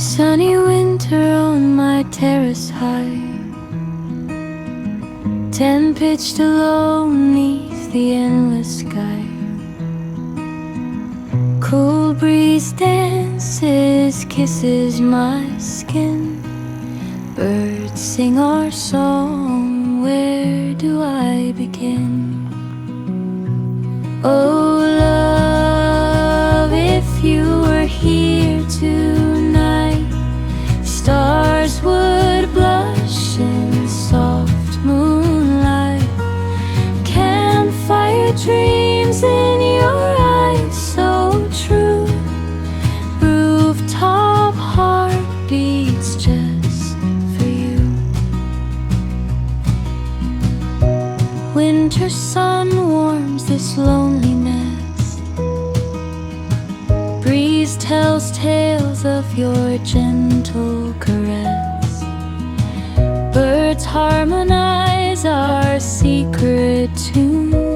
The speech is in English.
Sunny winter on my terrace high, 10 pitched alone neath the endless sky. Cool breeze dances, kisses my skin. Birds sing our song, where do I begin? Oh love, if you were here tonight, stars would blush in soft moonlight. Campfire dreams in your eyes, so true. Rooftop heartbeats just for you. Winter sun warms this lonely nest. Breeze tells tales of your gentle caress. Birds harmonize our secret tune.